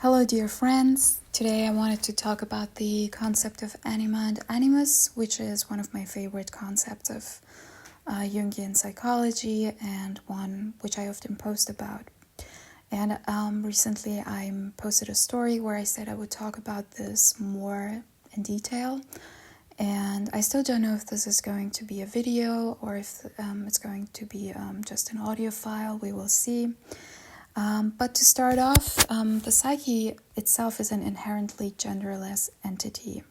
Hello, dear friends. Today I wanted to talk about the concept of anima and animus, which is one of my favorite concepts of Jungian psychology and one which I often post about. And recently I posted a story where I said I would talk about this more in detail. And I still don't know if this is going to be a video or if it's going to be just an audio file. We will see. But to start off, the psyche itself is an inherently genderless entity,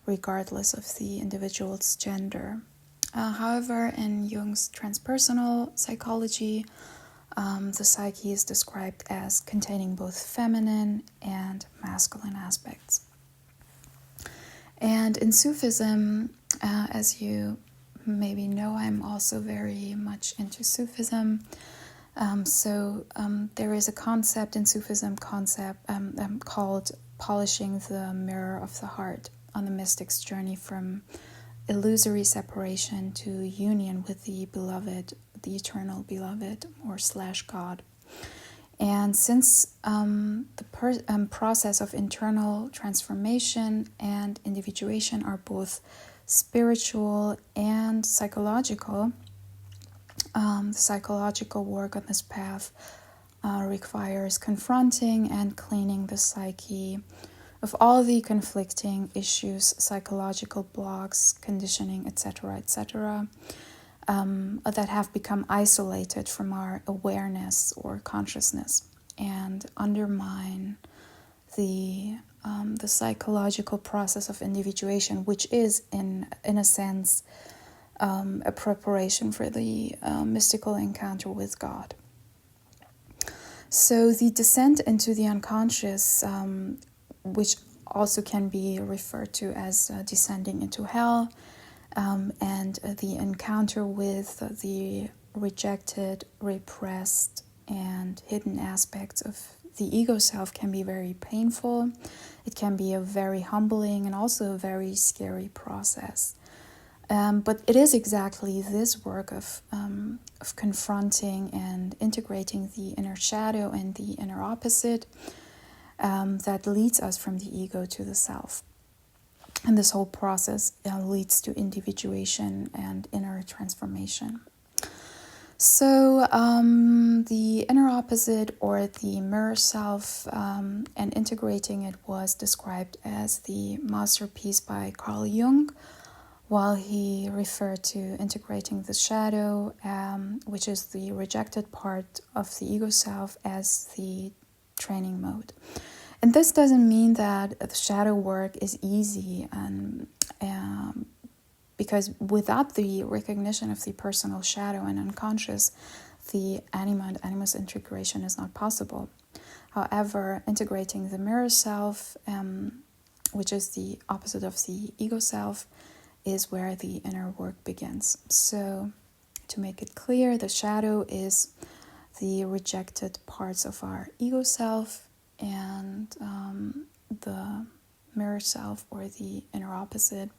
regardless of the individual's gender. However, in Jung's transpersonal psychology, the psyche is described as containing both feminine and masculine aspects. And in Sufism, as you maybe know, I'm also very much into Sufism. There is a concept in Sufism called polishing the mirror of the heart on the mystic's journey from illusory separation to union with the beloved, the eternal beloved, or / God. And since the process of internal transformation and individuation are both spiritual and psychological, the psychological work on this path requires confronting and cleaning the psyche of all the conflicting issues, psychological blocks, conditioning, etc., that have become isolated from our awareness or consciousness and undermine the psychological process of individuation, which is in a sense a preparation for the mystical encounter with God. So the descent into the unconscious, which also can be referred to as descending into hell, and the encounter with the rejected, repressed, and hidden aspects of the ego self can be very painful. It can be a very humbling and also a very scary process. But it is exactly this work of confronting and integrating the inner shadow and the inner opposite that leads us from the ego to the self. And this whole process leads to individuation and inner transformation. So the inner opposite or the mirror self and integrating it was described as the masterpiece by Carl Jung, while he referred to integrating the shadow, which is the rejected part of the ego self, as the training mode. And this doesn't mean that the shadow work is easy, and because without the recognition of the personal shadow and unconscious, the anima and animus integration is not possible. However, integrating the mirror self, which is the opposite of the ego self, is where the inner work begins. So, to make it clear, the shadow is the rejected parts of our ego self, and the mirror self or the inner opposite,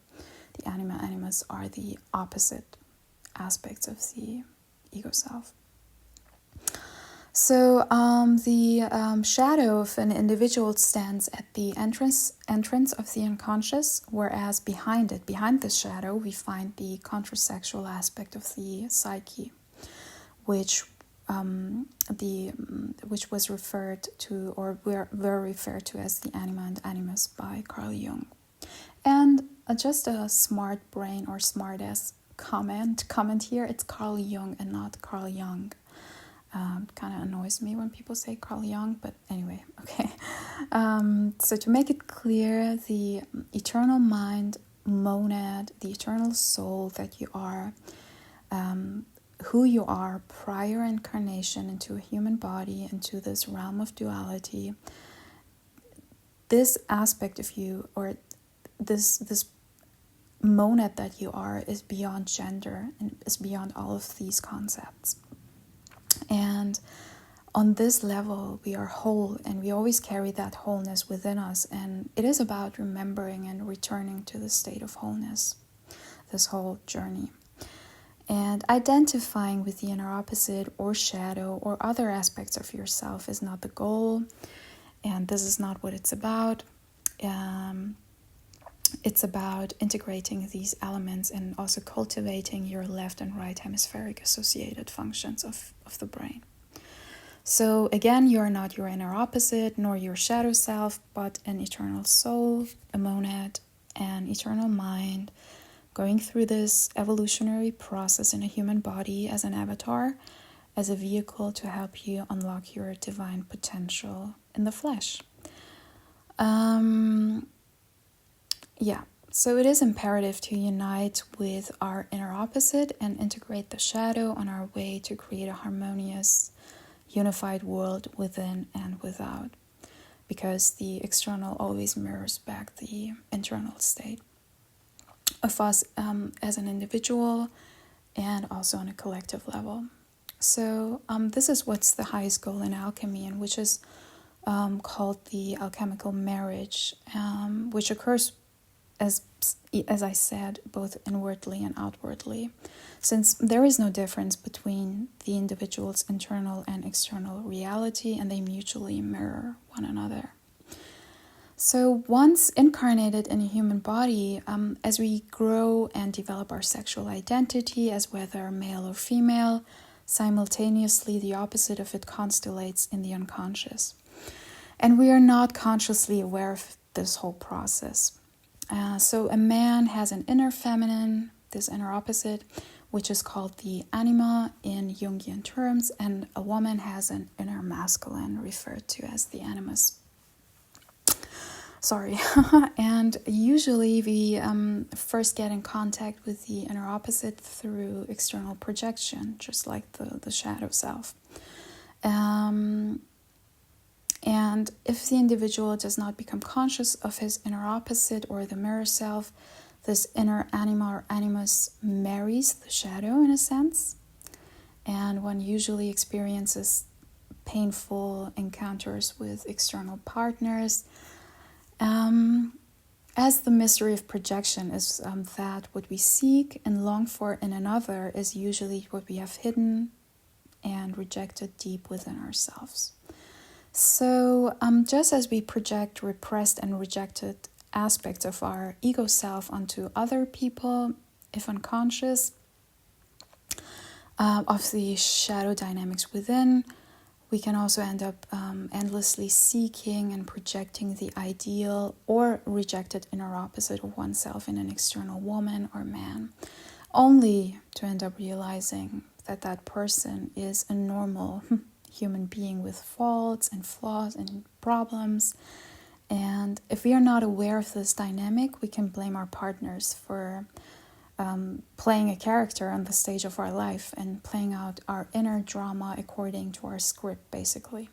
the anima animus, are the opposite aspects of the ego self. So the shadow of an individual stands at the entrance of the unconscious, whereas behind the shadow, we find the contrasexual aspect of the psyche, which was referred to or were referred to as the anima and animus by Carl Jung. And just a smart brain or smart-ass comment here, it's Carl Jung and not Carl Jung. Kind of annoys me when people say Carl Jung, but anyway, okay. So to make it clear, the eternal mind, monad, the eternal soul that you are, who you are prior incarnation into a human body, into this realm of duality, this aspect of you, or this monad that you are, is beyond gender and is beyond all of these concepts. And on this level, we are whole, and we always carry that wholeness within us. And it is about remembering and returning to the state of wholeness, this whole journey. And identifying with the inner opposite or shadow or other aspects of yourself is not the goal. And this is not what it's about. It's about integrating these elements and also cultivating your left and right hemispheric associated functions of the brain. So again, you are not your inner opposite, nor your shadow self, but an eternal soul, a monad, an eternal mind, going through this evolutionary process in a human body as an avatar, as a vehicle to help you unlock your divine potential in the flesh. So it is imperative to unite with our inner opposite and integrate the shadow on our way to create a harmonious, unified world within and without, because the external always mirrors back the internal state of us as an individual and also on a collective level. So this is what's the highest goal in alchemy, and which is called the alchemical marriage, which occurs as I said, both inwardly and outwardly, since there is no difference between the individual's internal and external reality, and they mutually mirror one another. So once incarnated in a human body, as we grow and develop our sexual identity as whether male or female, simultaneously the opposite of it constellates in the unconscious. And we are not consciously aware of this whole process. So a man has an inner feminine, this inner opposite, which is called the Anima in Jungian terms, and a woman has an inner masculine, referred to as the Animus. And usually we first get in contact with the inner opposite through external projection, just like the shadow self. And if the individual does not become conscious of his inner opposite or the mirror self, this inner anima or animus marries the shadow in a sense. And one usually experiences painful encounters with external partners. As the mystery of projection is that what we seek and long for in another is usually what we have hidden and rejected deep within ourselves. So just as we project repressed and rejected aspects of our ego self onto other people, if unconscious, of the shadow dynamics within, we can also end up endlessly seeking and projecting the ideal or rejected inner opposite of oneself in an external woman or man, only to end up realizing that that person is a normal human being with faults and flaws and problems. And if we are not aware of this dynamic, we can blame our partners for playing a character on the stage of our life and playing out our inner drama according to our script, basically.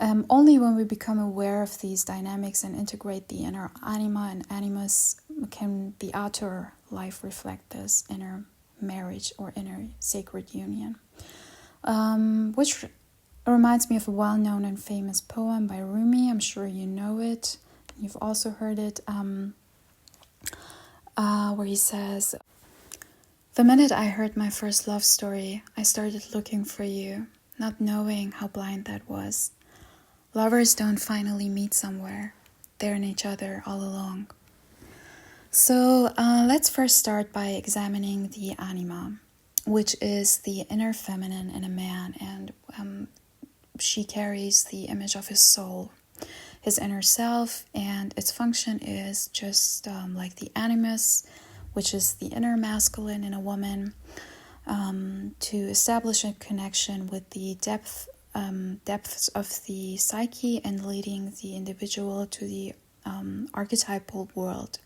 Only when we become aware of these dynamics and integrate the inner anima and animus can the outer life reflect this inner marriage or inner sacred union. Which reminds me of a well-known and famous poem by Rumi. I'm sure you know it. You've also heard it, where he says, "The minute I heard my first love story, I started looking for you, not knowing how blind that was. Lovers don't finally meet somewhere. They're in each other all along." So let's first start by examining the anima, which is the inner feminine in a man, and she carries the image of his soul, his inner self, and its function is just like the animus, which is the inner masculine in a woman, to establish a connection with the depths of the psyche and leading the individual to the archetypal world,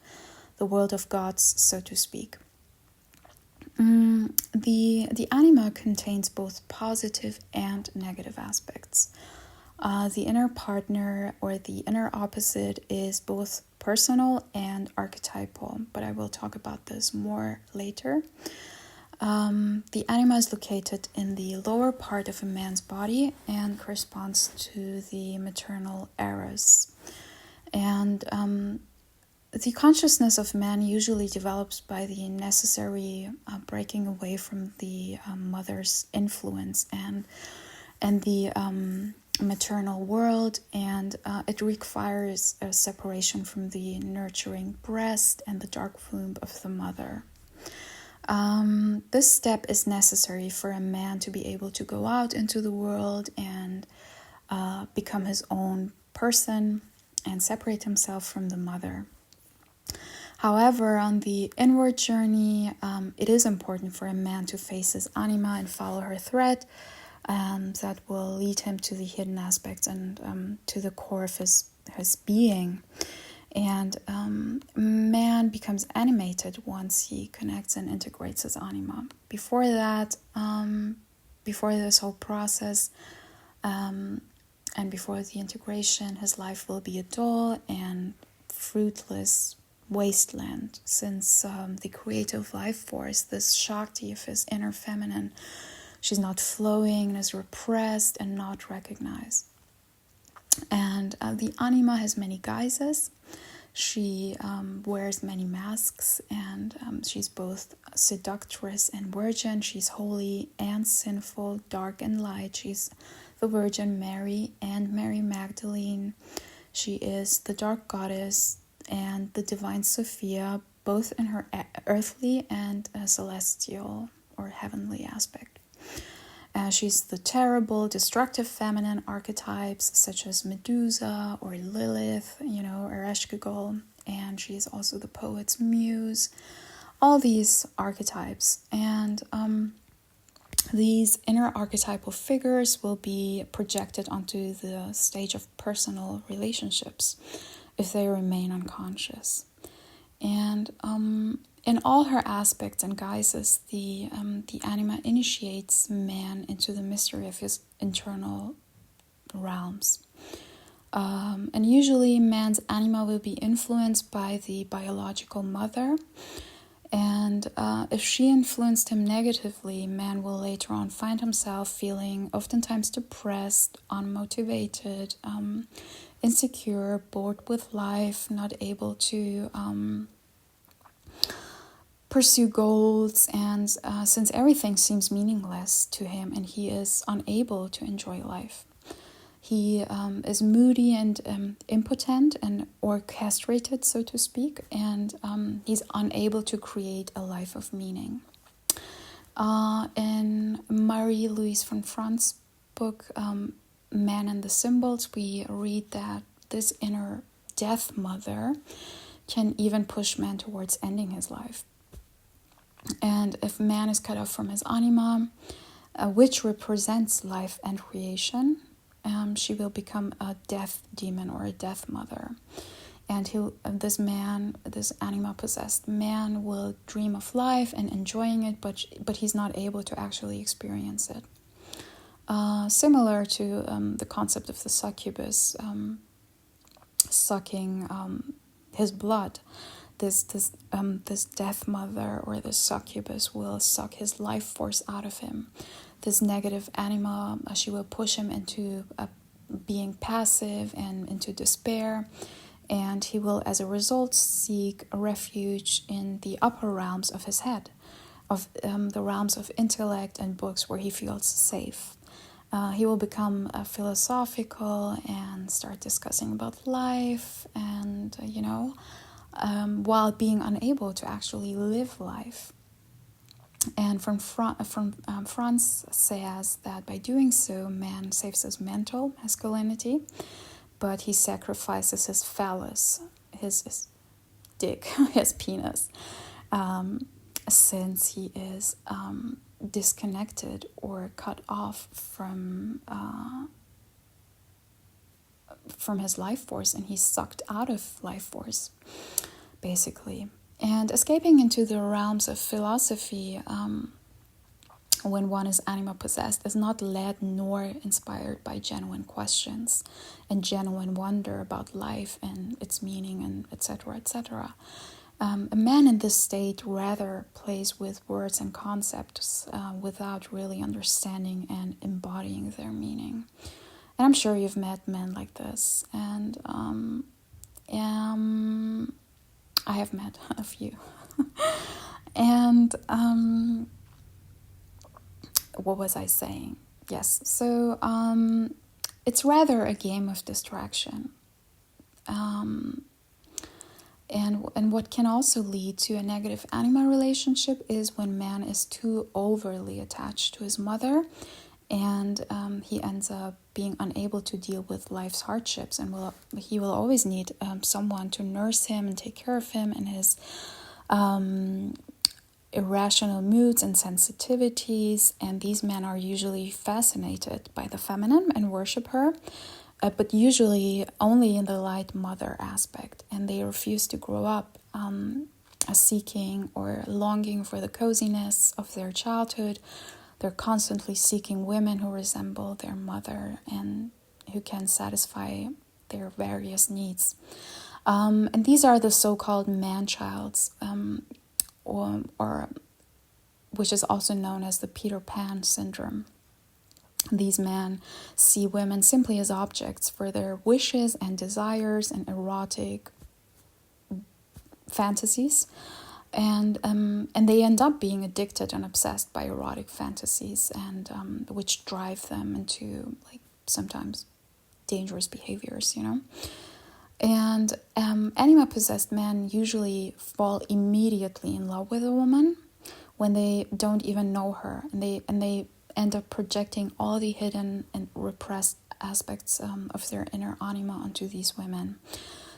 the world of gods, so to speak. The anima contains both positive and negative aspects. The inner partner or the inner opposite is both personal and archetypal, but I will talk about this more later. The anima is located in the lower part of a man's body and corresponds to the maternal eros. And the consciousness of man usually develops by the necessary breaking away from the mother's influence and the maternal world, and it requires a separation from the nurturing breast and the dark womb of the mother. This step is necessary for a man to be able to go out into the world and become his own person and separate himself from the mother. However, on the inward journey, it is important for a man to face his anima and follow her thread. That will lead him to the hidden aspects and to the core of his being. And man becomes animated once he connects and integrates his anima. Before that, before this whole process, and before the integration, his life will be a dull and fruitless wasteland, since the creative life force, this Shakti of his inner feminine, she's not flowing and is repressed and not recognized. And the anima has many guises. She wears many masks, and she's both seductress and virgin. She's holy and sinful, dark and light. She's the Virgin Mary and Mary Magdalene. She is the dark goddess and the divine Sophia, both in her earthly and celestial or heavenly aspect. She's the terrible, destructive feminine archetypes such as Medusa or Lilith, or Ereshkigal, and she is also the poet's muse. All these archetypes, and these inner archetypal figures will be projected onto the stage of personal relationships if they remain unconscious. And in all her aspects and guises, the anima initiates man into the mystery of his internal realms. And usually man's anima will be influenced by the biological mother. And if she influenced him negatively, man will later on find himself feeling oftentimes depressed, unmotivated, insecure, bored with life, not able to pursue goals, and since everything seems meaningless to him and he is unable to enjoy life. He is moody and impotent and orchestrated, so to speak, and he's unable to create a life of meaning. In Marie-Louise von Franz's book, Man and the Symbols, we read that this inner death mother can even push man towards ending his life. And if man is cut off from his anima, which represents life and creation, she will become a death demon or a death mother. And this anima-possessed man will dream of life and enjoying it, but he's not able to actually experience it. Similar to the concept of the succubus sucking his blood. This death mother or this succubus will suck his life force out of him. This negative anima, she will push him into being passive and into despair, and he will, as a result, seek a refuge in the upper realms of his head, of the realms of intellect and books where he feels safe. He will become philosophical and start discussing about life, and while being unable to actually live life. And Franz says that by doing so, man saves his mental masculinity, but he sacrifices his phallus, his dick, his penis, since he is disconnected or cut off from his life force, and he's sucked out of life force, basically. And escaping into the realms of philosophy, when one is anima possessed, is not led nor inspired by genuine questions and genuine wonder about life and its meaning, and etc., etc. A man in this state rather plays with words and concepts without really understanding and embodying their meaning. And I'm sure you've met men like this, and I have met a few. And what was I saying? Yes, so it's rather a game of distraction. And what can also lead to a negative anima relationship is when man is too overly attached to his mother, and he ends up being unable to deal with life's hardships, and he will always need someone to nurse him and take care of him and his irrational moods and sensitivities. And these men are usually fascinated by the feminine and worship her, but usually only in the light mother aspect, and they refuse to grow up seeking or longing for the coziness of their childhood. They're constantly seeking women who resemble their mother and who can satisfy their various needs. And these are the so-called man-childs, or which is also known as the Peter Pan syndrome. These men see women simply as objects for their wishes and desires and erotic fantasies, and they end up being addicted and obsessed by erotic fantasies, and which drive them into like sometimes dangerous behaviors, And anima possessed men usually fall immediately in love with a woman when they don't even know her, and they end up projecting all the hidden and repressed aspects of their inner anima onto these women.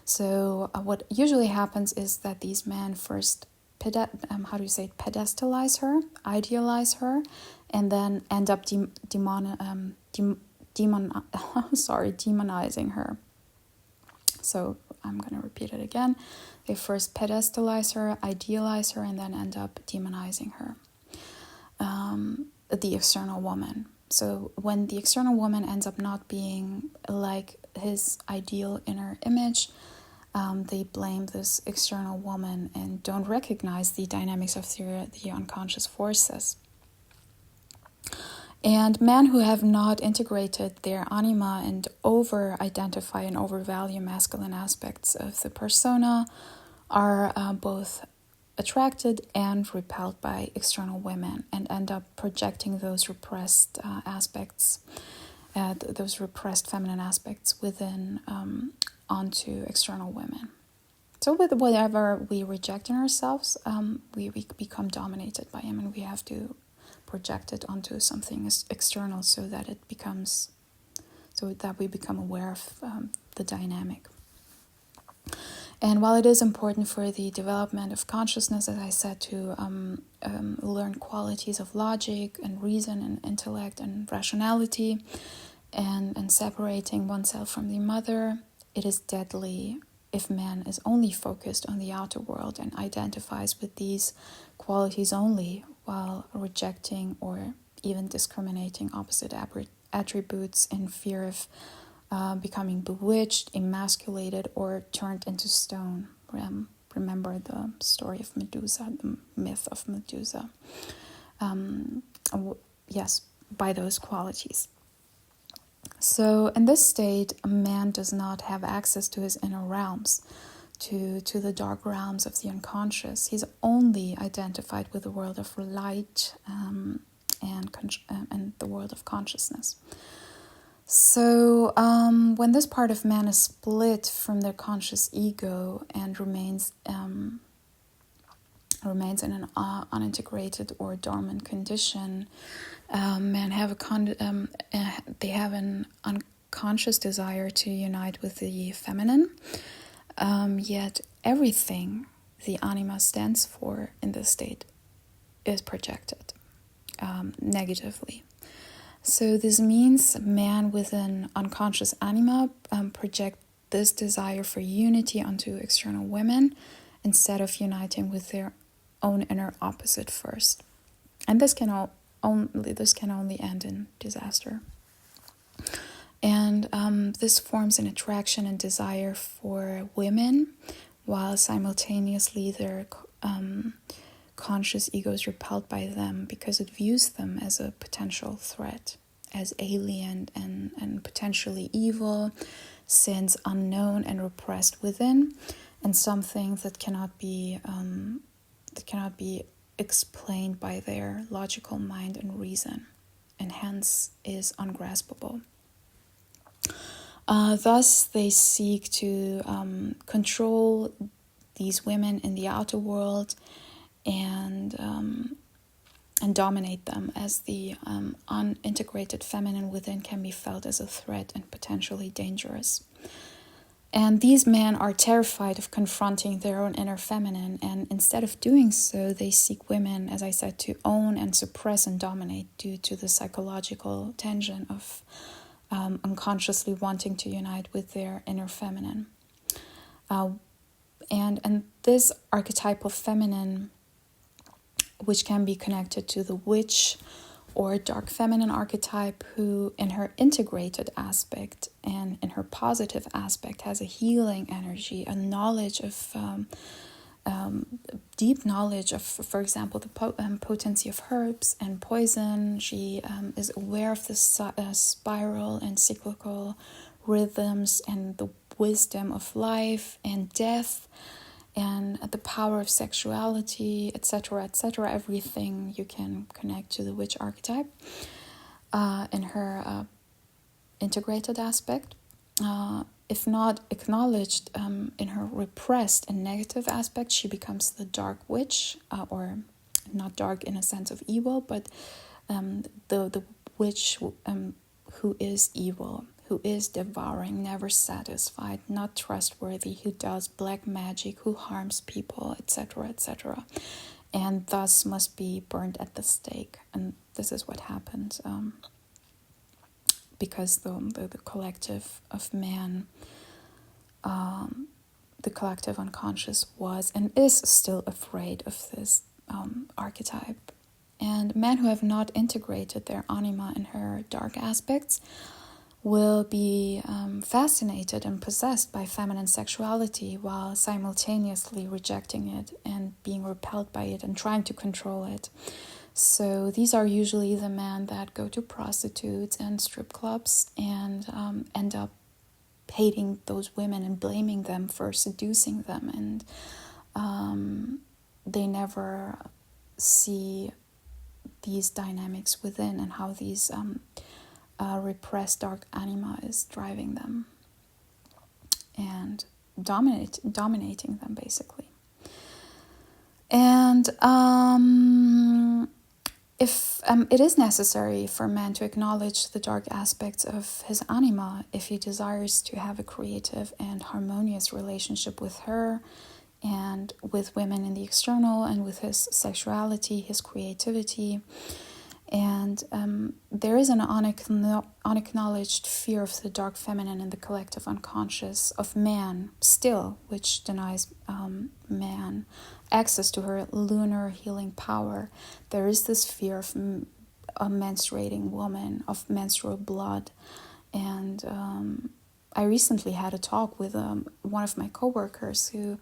So what usually happens is that these men first pedestalize her, idealize her, and then end up demonizing her. So I'm going to repeat it again. They first pedestalize her, idealize her, and then end up demonizing her, the external woman. So when the external woman ends up not being like his ideal inner image, they blame this external woman and don't recognize the dynamics of the unconscious forces. And men who have not integrated their anima and over-identify and overvalue masculine aspects of the persona are both attracted and repelled by external women, and end up projecting those repressed aspects, those repressed feminine aspects within onto external women. So with whatever we reject in ourselves, we become dominated by him, and we have to project it onto something external so that we become aware of the dynamic. And while it is important for the development of consciousness, as I said, to learn qualities of logic and reason and intellect and rationality, and separating oneself from the mother, it is deadly if man is only focused on the outer world and identifies with these qualities only, while rejecting or even discriminating opposite attributes in fear of becoming bewitched, emasculated, or turned into stone. Remember the story of Medusa, the myth of Medusa. Yes, by those qualities. So in this state, a man does not have access to his inner realms, to the dark realms of the unconscious. He's only identified with the world of light and the world of consciousness. So when this part of man is split from their conscious ego and remains in an unintegrated or dormant condition, men have they have an unconscious desire to unite with the feminine. Yet everything the anima stands for in this state is projected negatively. So this means man with an unconscious anima project this desire for unity onto external women instead of uniting with their own inner opposite first. And this can only end in disaster. And this forms an attraction and desire for women, while simultaneously their conscious ego is repelled by them because it views them as a potential threat, as alien and potentially evil, since unknown and repressed within, and something that cannot be explained by their logical mind and reason, and hence is ungraspable. Thus, they seek to control these women in the outer world and dominate them, as the unintegrated feminine within can be felt as a threat and potentially dangerous. And these men are terrified of confronting their own inner feminine, and instead of doing so, they seek women, as I said, to own and suppress and dominate due to the psychological tension of unconsciously wanting to unite with their inner feminine. And this archetypal feminine, which can be connected to the witch or dark feminine archetype, who in her integrated aspect and in her positive aspect has a healing energy, a knowledge of deep knowledge of, for example, the potency of herbs and poison. She is aware of the spiral and cyclical rhythms and the wisdom of life and death, and the power of sexuality, etc., etc. Everything you can connect to the witch archetype in her integrated aspect. If not acknowledged in her repressed and negative aspect, she becomes the dark witch, or not dark in a sense of evil, but the witch who is evil, who is devouring, never satisfied, not trustworthy, who does black magic, who harms people, etc., etc., and thus must be burned at the stake. And this is what happened, because the collective of man, the collective unconscious was and is still afraid of this archetype. And men who have not integrated their anima in her dark aspects will be fascinated and possessed by feminine sexuality while simultaneously rejecting it and being repelled by it and trying to control it. So these are usually the men that go to prostitutes and strip clubs and end up hating those women and blaming them for seducing them, and they never see these dynamics within and how these repressed dark anima is driving them and dominating them, basically. And if it is necessary for man to acknowledge the dark aspects of his anima if he desires to have a creative and harmonious relationship with her and with women in the external, and with his sexuality, his creativity. And there is an unacknowledged fear of the dark feminine in the collective unconscious of man still, which denies man access to her lunar healing power. There is this fear of a menstruating woman, of menstrual blood. And I recently had a talk with one of my coworkers who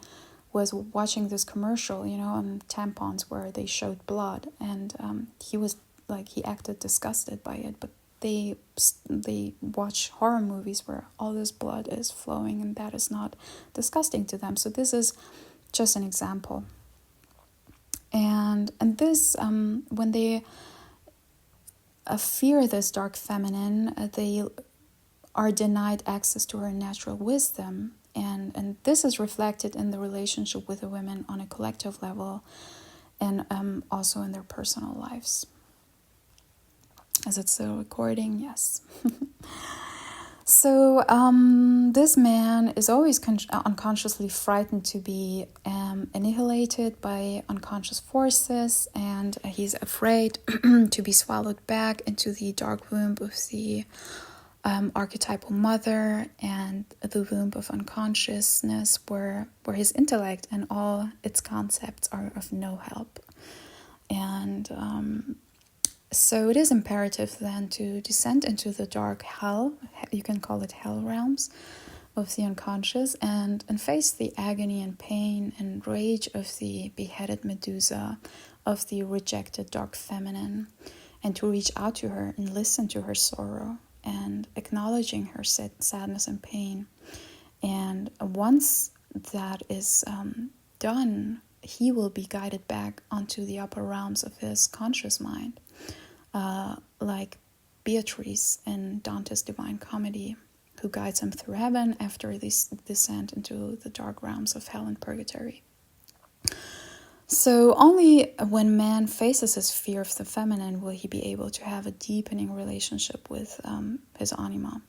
was watching this commercial, on tampons where they showed blood, and he was he acted disgusted by it, but they watch horror movies where all this blood is flowing, and that is not disgusting to them. So this is just an example. And this, when they fear this dark feminine, they are denied access to her natural wisdom, and this is reflected in the relationship with the women on a collective level, and also in their personal lives. Is it still recording? Yes. So this man is always unconsciously frightened to be annihilated by unconscious forces, and he's afraid to be swallowed back into the dark womb of the archetypal mother and the womb of unconsciousness, where his intellect and all its concepts are of no help. And so it is imperative then to descend into the dark hell, you can call it hell realms, of the unconscious, and face the agony and pain and rage of the beheaded Medusa, of the rejected dark feminine, and to reach out to her and listen to her sorrow and acknowledging her sadness and pain. And once that is done, he will be guided back onto the upper realms of his conscious mind, like Beatrice in Dante's Divine Comedy, who guides him through heaven after this descent into the dark realms of hell and purgatory. So only when man faces his fear of the feminine will he be able to have a deepening relationship with his anima.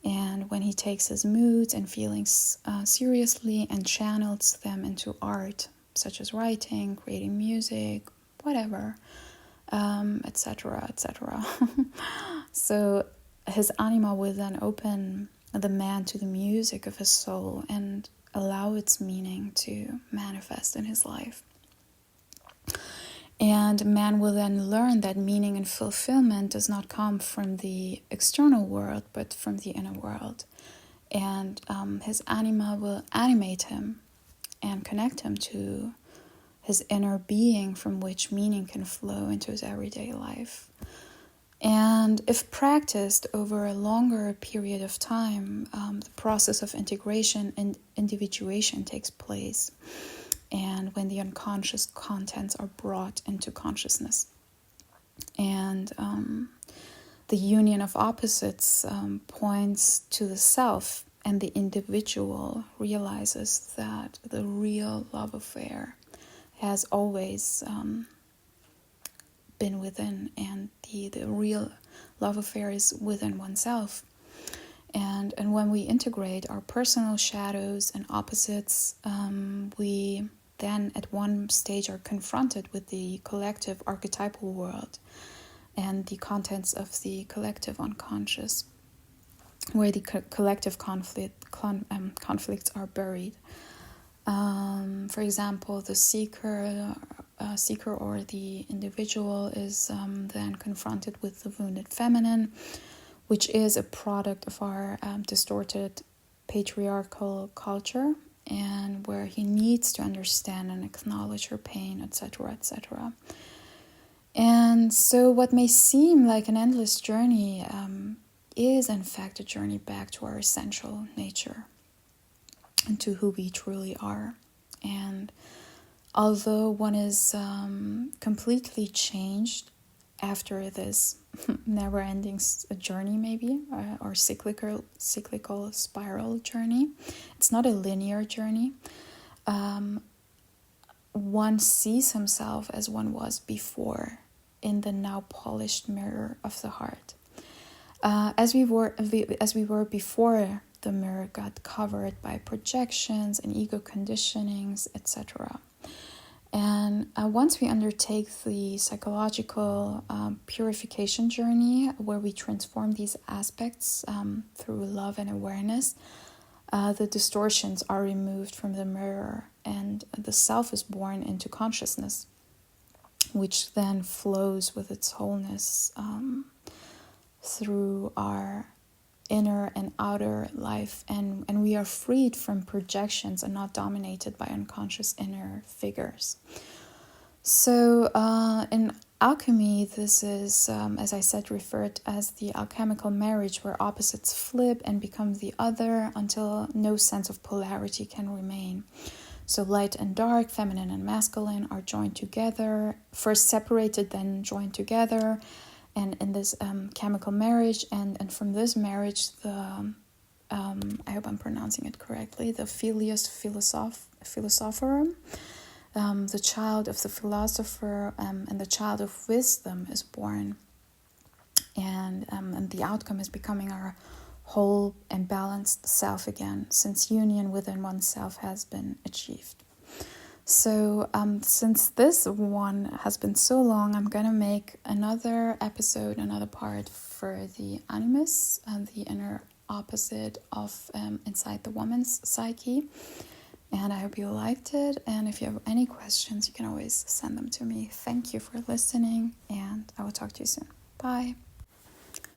And when he takes his moods and feelings seriously and channels them into art, such as writing, creating music, whatever, etc., etc. So his anima will then open the man to the music of his soul and allow its meaning to manifest in his life. And man will then learn that meaning and fulfillment does not come from the external world, but from the inner world. And his anima will animate him and connect him to his inner being, from which meaning can flow into his everyday life. And if practiced over a longer period of time, the process of integration and individuation takes place. And when the unconscious contents are brought into consciousness. And the union of opposites points to the self, and the individual realizes that the real love affair has always been within, and the real love affair is within oneself. And when we integrate our personal shadows and opposites, we then at one stage are confronted with the collective archetypal world and the contents of the collective unconscious, where the collective conflicts are buried. For example, the seeker or the individual is then confronted with the wounded feminine, which is a product of our distorted patriarchal culture, and where he needs to understand and acknowledge her pain, etc., etc. And so what may seem like an endless journey is in fact a journey back to our essential nature and to who we truly are. And although one is completely changed after this never-ending journey, maybe, or cyclical spiral journey, it's not a linear journey. One sees himself as one was before in the now polished mirror of the heart. As we were before the mirror got covered by projections and ego conditionings, etc. And once we undertake the psychological purification journey, where we transform these aspects through love and awareness, the distortions are removed from the mirror, and the self is born into consciousness, which then flows with its wholeness through our inner and outer life, and we are freed from projections and not dominated by unconscious inner figures. So in alchemy, this is, as I said, referred as the alchemical marriage, where opposites flip and become the other until no sense of polarity can remain. So light and dark, feminine and masculine are joined together, first separated, then joined together, and in this chemical marriage, and from this marriage, the I hope I'm pronouncing it correctly, the Filius Philosophorum, the child of the philosopher, and the child of wisdom is born, and the outcome is becoming our whole and balanced self again, since union within oneself has been achieved. So since this one has been so long, I'm going to make another episode, another part for the animus, the inner opposite of inside the woman's psyche. And I hope you liked it. And if you have any questions, you can always send them to me. Thank you for listening, and I will talk to you soon. Bye.